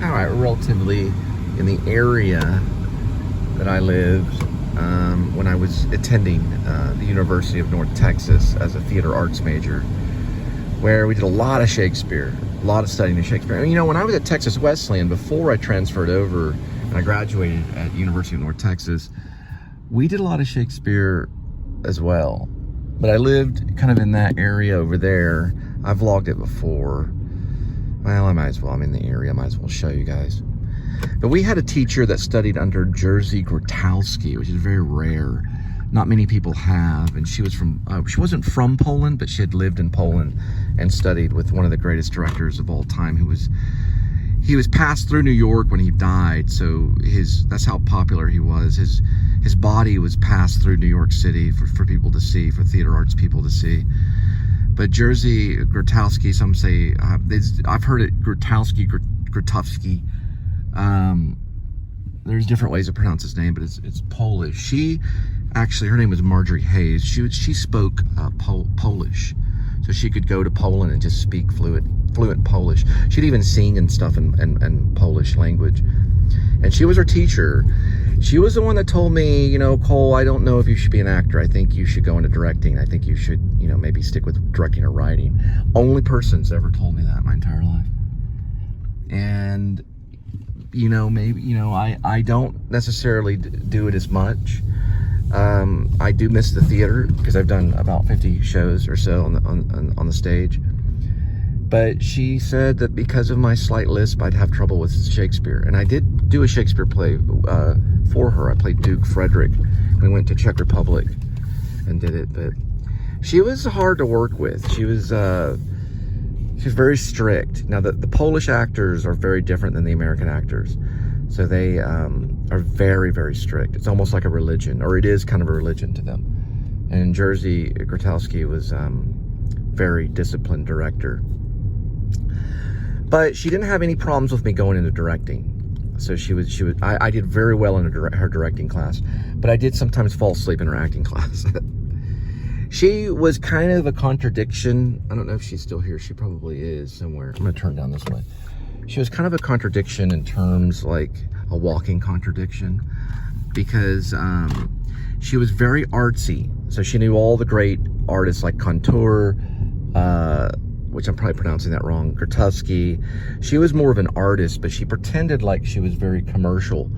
all right, relatively in the area that I lived when I was attending the University of North Texas as a theater arts major, where we did a lot of Shakespeare, a lot of studying of Shakespeare. And, you know, when I was at Texas Wesleyan, before I transferred over and I graduated at University of North Texas, we did a lot of Shakespeare as well. But I lived kind of in that area over there. I vlogged it before. Well, I might as well. I'm in the area. I might as well show you guys. But we had a teacher that studied under Jerzy Grotowski, which is very rare. Not many people have. And she was from, she wasn't from Poland, but she had lived in Poland and studied with one of the greatest directors of all time, he was passed through New York when he died. So that's how popular he was. His body was passed through New York City for people to see, for theater arts people to see. But Jerzy Grotowski, some say, I've heard it Grotowski. There's different ways to pronounce his name, but it's Polish. She actually, her name was Marjorie Hayes. She spoke Polish, so she could go to Poland and just speak fluent Polish. She'd even sing and stuff in Polish language. And she was our teacher. She was the one that told me, you know, Cole, I don't know if you should be an actor. I think you should go into directing. I think you should, you know, maybe stick with directing or writing. Only person's ever told me that my entire life. And, you know, maybe, you know, I don't necessarily do it as much. I do miss the theater because I've done about 50 shows or so on the stage. But she said that because of my slight lisp, I'd have trouble with Shakespeare. And I did do a Shakespeare play for her. I played Duke Frederick. We went to Czech Republic and did it. But she was hard to work with. She was very strict. Now, the Polish actors are very different than the American actors. So they are very, very strict. It's almost like a religion, or it is kind of a religion to them. And Jerzy Grotowski was very disciplined director. But she didn't have any problems with me going into directing. So I did very well in her directing class, but I did sometimes fall asleep in her acting class. She was kind of a contradiction. I don't know if she's still here. She probably is somewhere. I'm gonna turn down this way. She was kind of a contradiction in terms like a walking contradiction, because she was very artsy. So she knew all the great artists like Contour, which I'm probably pronouncing that wrong, Grotowski. She was more of an artist, but she pretended like she was very commercial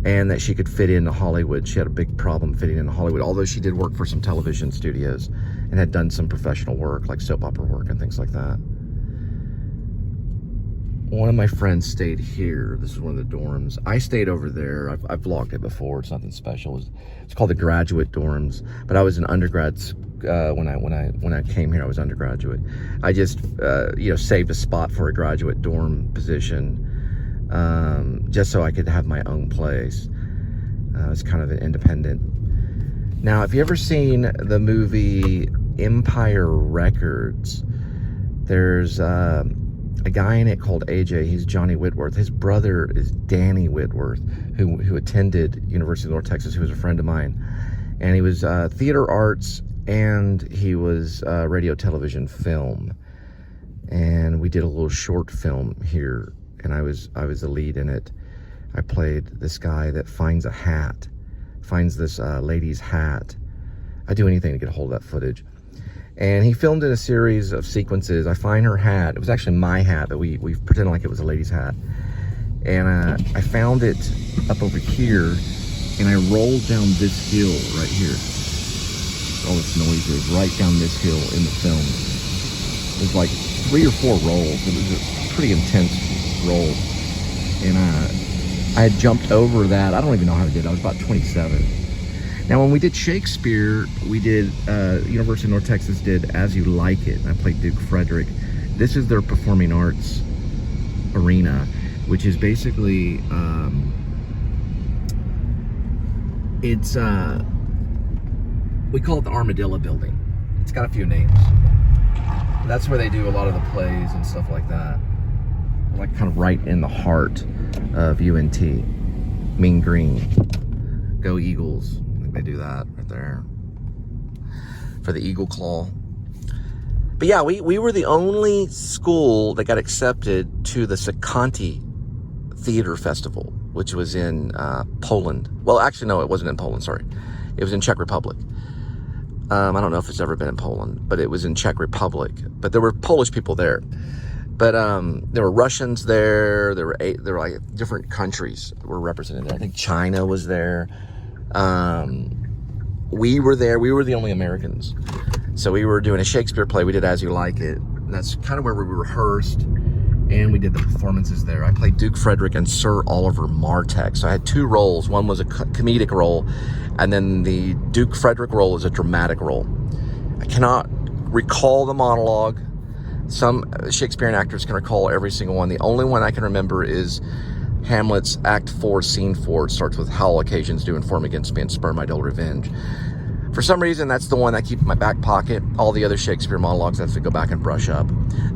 and that she could fit into Hollywood. She had a big problem fitting into Hollywood, although she did work for some television studios and had done some professional work, like soap opera work and things like that. One of my friends stayed here. This is one of the dorms. I stayed over there. I've vlogged it before. It's nothing special. It's called the graduate dorms. But I was an undergrad. When I came here, I was undergraduate. I just you know, saved a spot for a graduate dorm position, just so I could have my own place. It's kind of an independent. Now, if you ever seen the movie Empire Records, there's a guy in it called AJ. He's Johnny Whitworth. His brother is Danny Whitworth, who attended University of North Texas, who was a friend of mine. And he was theater arts, and he was radio, television, film. And we did a little short film here, and I was the lead in it. I played this guy that finds this lady's hat. I'd do anything to get a hold of that footage. And he filmed in a series of sequences. I find her hat. It was actually my hat, but we pretended like it was a lady's hat. And I found it up over here, and I rolled down this hill right here. All this noise is right down this hill in the film. It was like 3 or 4 rolls. It was a pretty intense roll. And I had jumped over that. I don't even know how I did it. I was about 27. Now, when we did Shakespeare, we did, University of North Texas did As You Like It. And I played Duke Frederick. This is their performing arts arena, which is basically, we call it the Armadillo Building. It's got a few names. That's where they do a lot of the plays and stuff like that. Like kind of right in the heart of U.N.T. Mean Green. Go Eagles. I think they do that right there. For the Eagle Claw. But yeah, we were the only school that got accepted to the Sacanti Theater Festival, which was in Poland. Well, actually, no, it wasn't in Poland, sorry. It was in Czech Republic. I don't know if it's ever been in Poland, but it was in Czech Republic. But there were Polish people there. But there were Russians there. There were like different countries were represented there. I think China was there. We were there. We were the only Americans. So we were doing a Shakespeare play. We did As You Like It. And that's kind of where we rehearsed. And we did the performances there. I played Duke Frederick and Sir Oliver Martech. So I had two roles. One was a comedic role, and then the Duke Frederick role is a dramatic role. I cannot recall the monologue. Some Shakespearean actors can recall every single one. The only one I can remember is Hamlet's Act 4, Scene 4. It starts with "Howl occasions do inform against me and spurn my dull revenge." For some reason, that's the one I keep in my back pocket. All the other Shakespeare monologues I have to go back and brush up.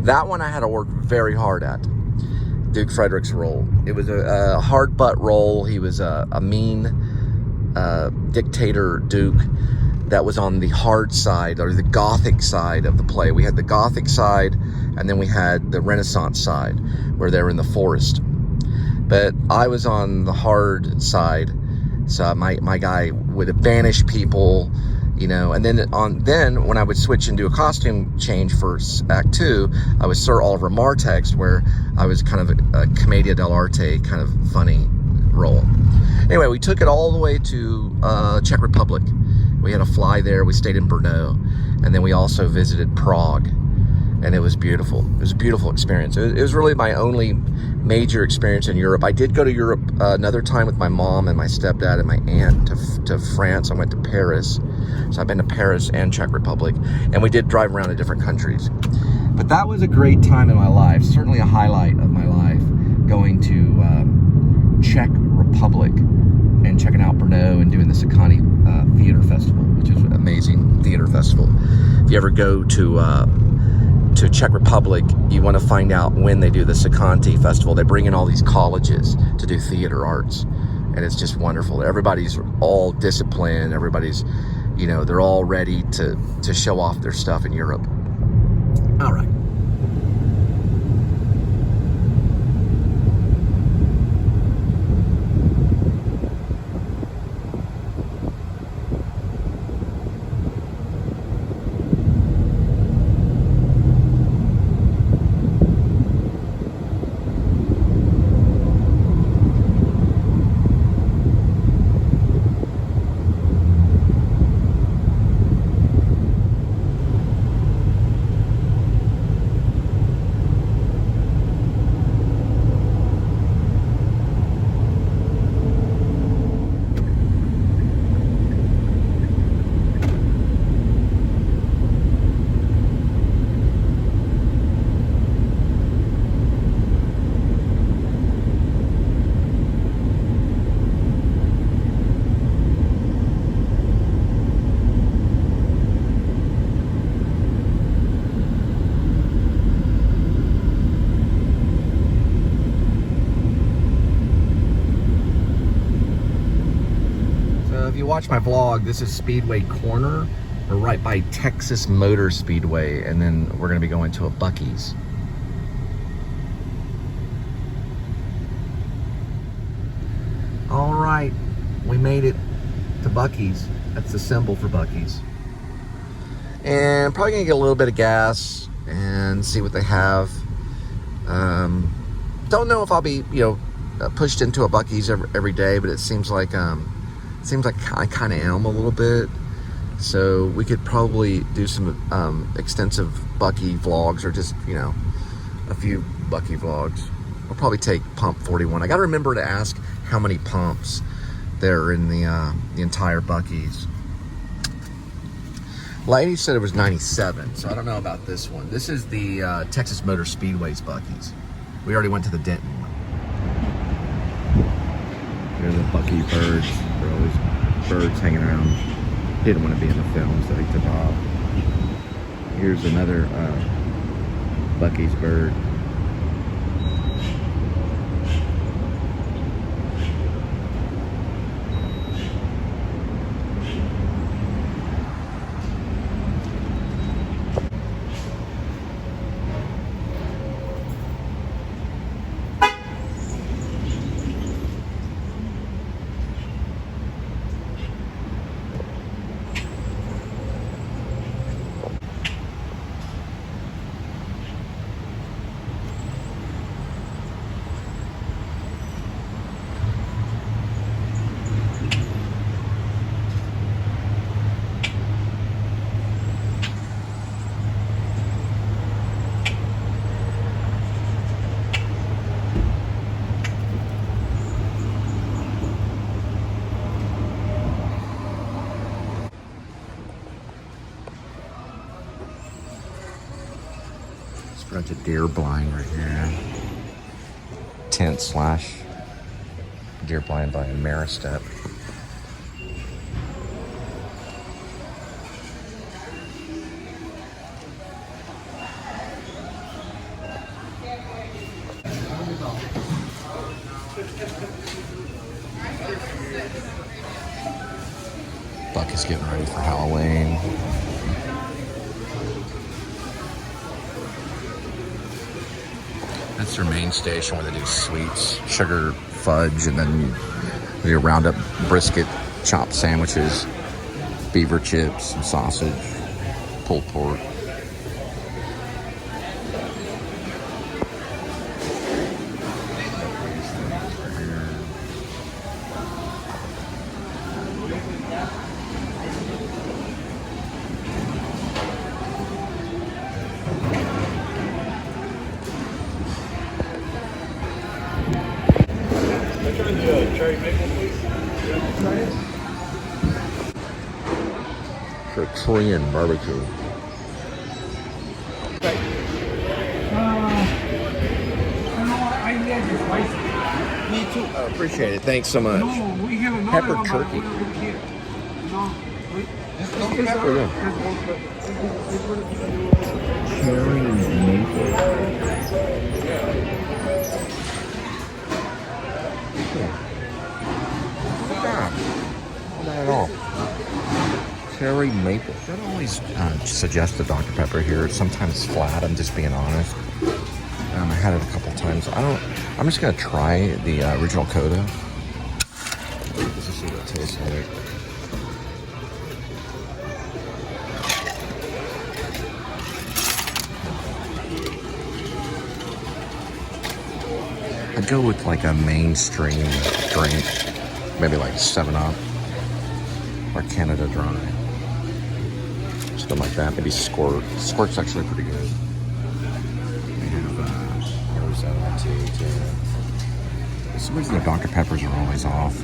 That one I had to work very hard at. Duke Frederick's role. It was a hard butt role. He was a mean dictator duke that was on the hard side, or the Gothic side of the play. We had the Gothic side, and then we had the Renaissance side, where they were in the forest. But I was on the hard side. So my guy would banish people, you know, and then when I would switch and do a costume change for Act 2, I was Sir Oliver Martech, where I was kind of a commedia dell'arte kind of funny role. Anyway, we took it all the way to Czech Republic. We had a fly there. We stayed in Brno, and then we also visited Prague, and it was beautiful. It was a beautiful experience. It was really my only major experience in Europe. I did go to Europe another time with my mom and my stepdad and my aunt to France. I went to Paris. So I've been to Paris and Czech Republic, and we did drive around to different countries. But that was a great time in my life, certainly a highlight of my life, going to Czech Republic and checking out Brno and doing the Sakani Theater Festival, which is an amazing theater festival. If you ever go to Czech Republic, you want to find out when they do the Sakani Festival. They bring in all these colleges to do theater arts, and it's just wonderful. Everybody's all disciplined. Everybody's, you know, they're all ready to show off their stuff in Europe. All right. Watch my vlog. This is Speedway Corner. We're right by Texas Motor Speedway, and then we're going to be going to a BUC-EE'S. All right, we made it to BUC-EE'S. That's the symbol for BUC-EE'S. And probably gonna get a little bit of gas and see what they have. Don't know if I'll be, you know, pushed into a BUC-EE'S every day, but it seems like I kind of am a little bit. So we could probably do some extensive BUC-EE vlogs, or just, you know, a few BUC-EE vlogs. We'll probably take pump 41. I got to remember to ask how many pumps there are in the entire BUC-EE'S. Lady said it was 97, so I don't know about this one. This is the Texas Motor Speedway's BUC-EE'S. We already went to the Denton one. There's the BUC-EE birds. There are always birds hanging around. He didn't want to be in the film, so he took off. Here's another BUC-EE'S bird. Bunch of deer blind right here. Tent slash deer blind by Maristep. Buck is getting ready for Halloween. That's their main station where they do sweets, sugar, fudge, and then they round up brisket, chopped sandwiches, beaver chips, some sausage, pulled pork. For Korean barbecue. Me too. Oh, appreciate it. Thanks so much. No, we have another Pepper one, turkey. but we don't care. No. Just no pepper. Cherry maple. Not bad. Not bad at all. Cherry maple. I don't always suggest the Dr. Pepper here. It's sometimes flat. I'm just being honest. I had it a couple times. I'm just gonna try the original Coda. Let's just see what it tastes like. I'd go with like a mainstream drink, maybe like 7-Up or Canada Dry. Something like that, maybe Squirt. Squirt's actually pretty good. They have Arizona too. For some reason the Dr. Peppers are always off.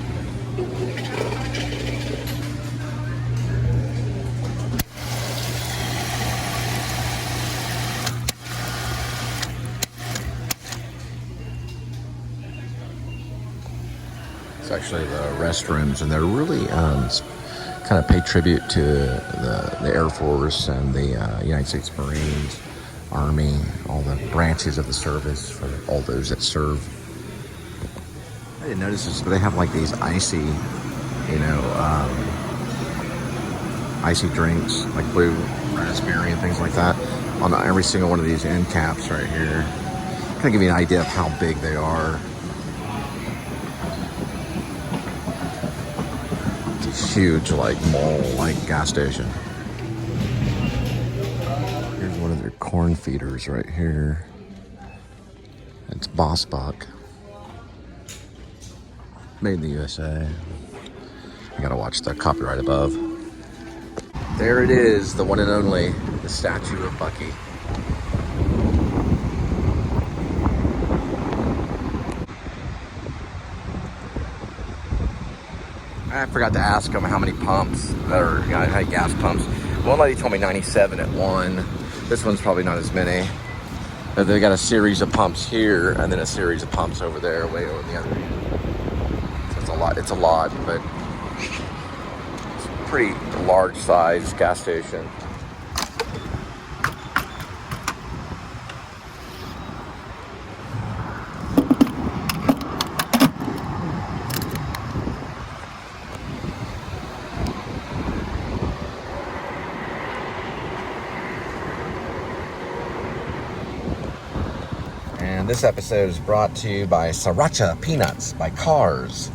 It's actually the restrooms, and they're really kind of pay tribute to the Air Force and the United States Marines, Army, all the branches of the service for all those that serve. I didn't notice this, but they have like these icy, icy drinks, like blue raspberry and things like that, on every single one of these end caps right here. Kind of give you an idea of how big they are. Huge, like mall, like gas station. Here's one of their corn feeders right here. It's Boss Buck, made in the USA. I gotta watch the copyright above. There it is, the one and only, the statue of Bucky. I forgot to ask them how many pumps, or how many gas pumps. One lady told me 97 at one. This one's probably not as many. They got a series of pumps here, and then a series of pumps over there, way over the other end. So it's a lot. It's a lot, but it's a pretty large size gas station. This episode is brought to you by Sriracha Peanuts by Cars.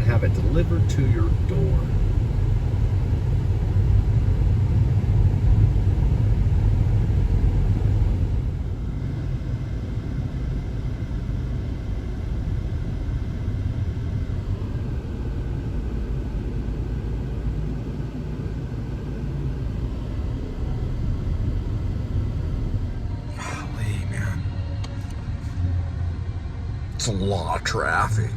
have it delivered to your door. Golly, man. It's a lot of traffic.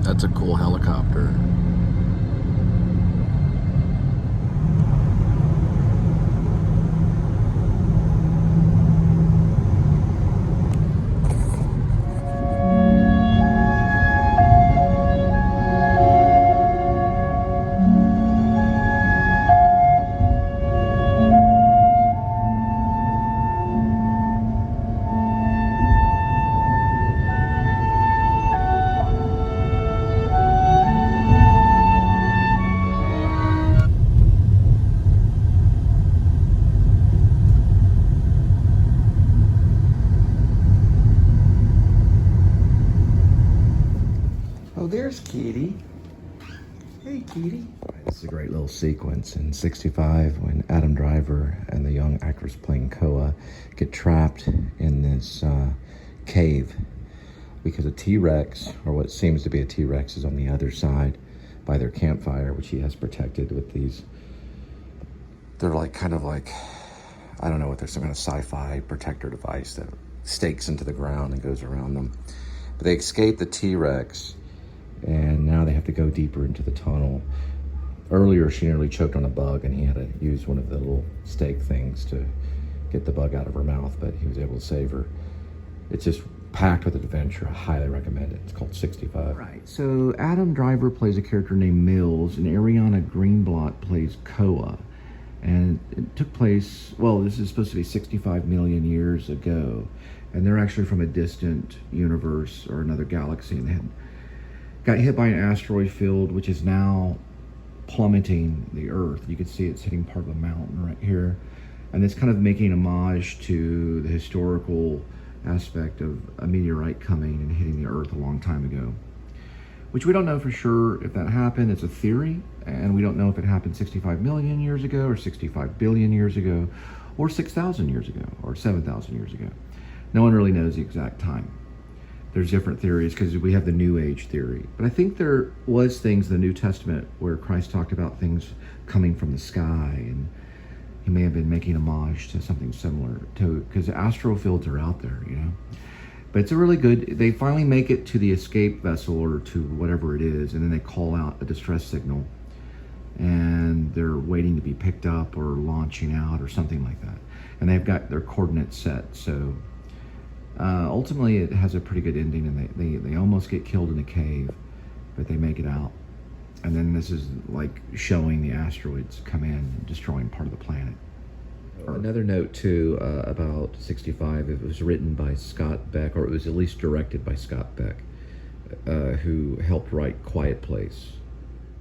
That's a cool helicopter. Oh, there's Kitty. Hey, Kitty. This is a great little sequence in 65 when Adam Driver and the young actress playing Koa get trapped in this cave because a T-Rex, or what seems to be a T-Rex, is on the other side by their campfire, which he has protected with these. They're like kind of like, I don't know what they're, some kind of sci-fi protector device that stakes into the ground and goes around them. But they escape the T-Rex, and now they have to go deeper into the tunnel. Earlier, she nearly choked on a bug, and he had to use one of the little stake things to get the bug out of her mouth, but he was able to save her. It's just packed with adventure. I highly recommend it. It's called 65. Right, so Adam Driver plays a character named Mills, and Ariana Greenblatt plays Koa. And it took place, well, this is supposed to be 65 million years ago, and they're actually from a distant universe or another galaxy, and they had got hit by an asteroid field, which is now plummeting the Earth. You can see it's hitting part of a mountain right here. And it's kind of making homage to the historical aspect of a meteorite coming and hitting the Earth a long time ago, which we don't know for sure if that happened. It's a theory, and we don't know if it happened 65 million years ago, or 65 billion years ago, or 6,000 years ago, or 7,000 years ago. No one really knows the exact time. There's different theories because we have the New Age theory. But I think there was things in the New Testament where Christ talked about things coming from the sky, and he may have been making homage to something similar to, because astral fields are out there, you know. But it's a really good, they finally make it to the escape vessel or to whatever it is, and then they call out a distress signal, and they're waiting to be picked up or launching out or something like that. And they've got their coordinates set, so ultimately it has a pretty good ending, and they almost get killed in a cave, but they make it out. And then this is like showing the asteroids come in and destroying part of the planet. Another note too about 65, it was written by Scott Beck, or it was at least directed by Scott Beck, who helped write Quiet Place.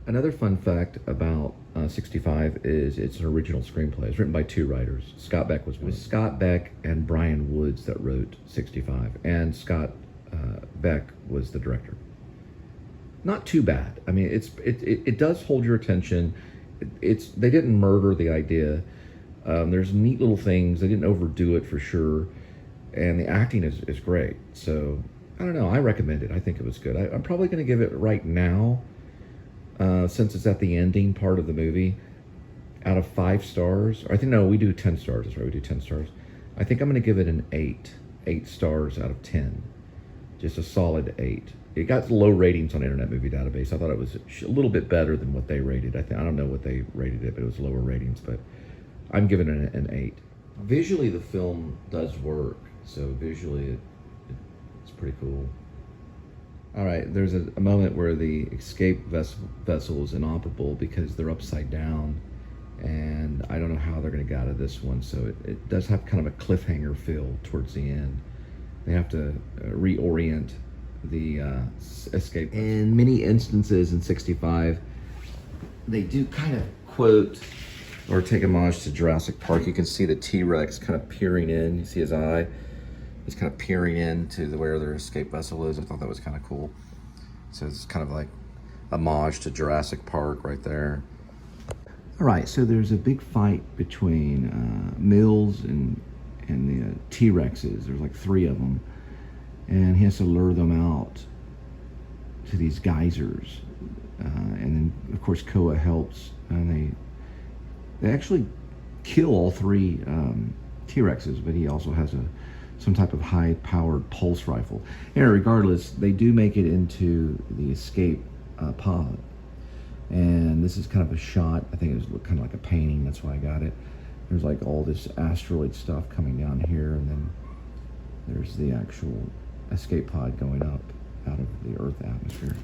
Another fun fact about 65 is it's an original screenplay. It's written by two writers. Scott Beck was one. It was Scott Beck and Brian Woods that wrote 65, and Scott Beck was the director. Not too bad. I mean, it does hold your attention. They didn't murder the idea. There's neat little things. They didn't overdo it for sure, and the acting is great. So I don't know. I recommend it. I think it was good. I'm probably going to give it right now. Since it's at the ending part of the movie, out of 5 stars, I think, no, we do 10 stars, that's right, we do 10 stars. I think I'm going to give it an 8 stars out of 10, just a solid 8. It got low ratings on Internet Movie Database. I thought it was a little bit better than what they rated. I don't know what they rated it, but it was lower ratings, but I'm giving it an 8. Visually, the film does work, so visually it's pretty cool. All right, there's a moment where the escape vessel is inoperable because they're upside down, and I don't know how they're going to get out of this one, so it does have kind of a cliffhanger feel towards the end. They have to reorient the escape. In many instances in 65, they do kind of quote or take homage to Jurassic Park. You can see the T-Rex kind of peering in. You see his eye. He's kind of peering into where their escape vessel is. I thought that was kind of cool. So it's kind of like homage to Jurassic Park right there. All right, so there's a big fight between Mills and the T-Rexes. There's like 3 of them. And he has to lure them out to these geysers. And then, of course, Koa helps. And they actually kill all 3 T-Rexes, but he also has some type of high-powered pulse rifle. And regardless, they do make it into the escape pod. And this is kind of a shot. I think it was kind of like a painting. That's why I got it. There's like all this asteroid stuff coming down here, and then there's the actual escape pod going up out of the Earth atmosphere.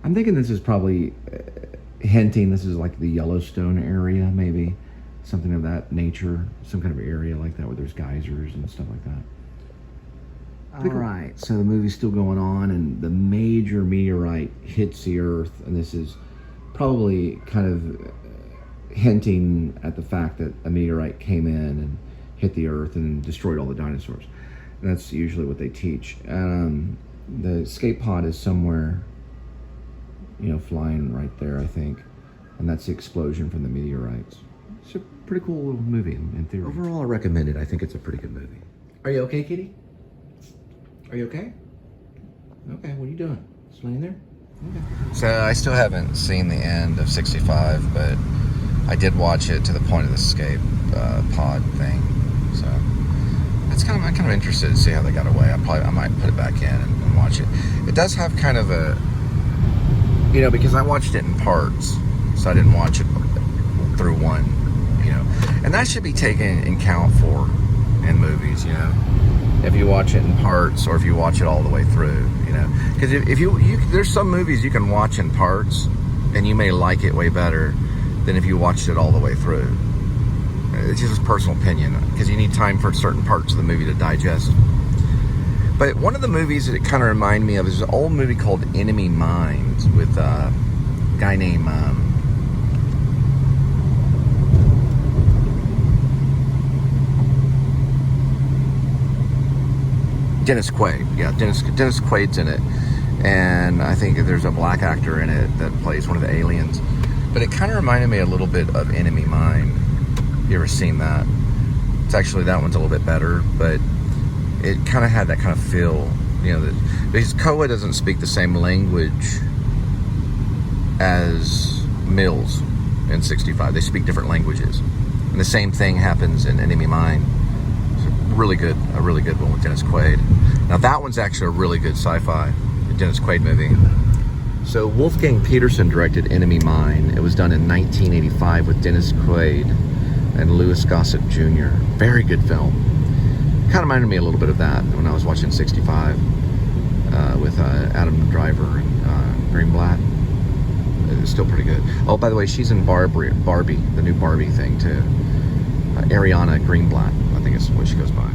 I'm thinking this is probably hinting this is like the Yellowstone area, maybe something of that nature, some kind of area like that where there's geysers and stuff like that. All right, so the movie's still going on, and the major meteorite hits the Earth, and this is probably kind of hinting at the fact that a meteorite came in and hit the Earth and destroyed all the dinosaurs. And that's usually what they teach. The escape pod is somewhere, you know, flying right there, I think, and that's the explosion from the meteorites. It's a pretty cool little movie in theory. Overall, I recommend it. I think it's a pretty good movie. Are you okay, Kitty? Are you okay? Okay, what are you doing? Just laying there? Okay. So I still haven't seen the end of 65, but I did watch it to the point of the escape pod thing. So I'm kind of interested to see how they got away. I might put it back in and watch it. It does have kind of a, you know, because I watched it in parts, so I didn't watch it through one, you know, and that should be taken in count for in movies, you know. If you watch it in parts, or if you watch it all the way through, you know, because if you there's some movies you can watch in parts, and you may like it way better than if you watched it all the way through. It's just a personal opinion, because you need time for certain parts of the movie to digest. But one of the movies that it kind of reminded me of is an old movie called Enemy Mine with a guy named Dennis Quaid. Yeah, Dennis Quaid's in it, and I think there's a black actor in it that plays one of the aliens. But it kind of reminded me a little bit of Enemy Mine. You ever seen that? It's actually, that one's a little bit better, but it kind of had that kind of feel, you know, because Koa doesn't speak the same language as Mills in 65. They speak different languages, and the same thing happens in Enemy Mine. A really good one with Dennis Quaid. Now that one's actually a really good sci-fi Dennis Quaid movie. So Wolfgang Peterson directed Enemy Mine. It was done in 1985 with Dennis Quaid and Louis Gossett Jr. Very good film. Kind of reminded me a little bit of that when I was watching 65 with Adam Driver and Greenblatt. It's still pretty good. Oh, by the way, she's in Barbie, the new Barbie thing too. Ariana Greenblatt, I think is what she goes by.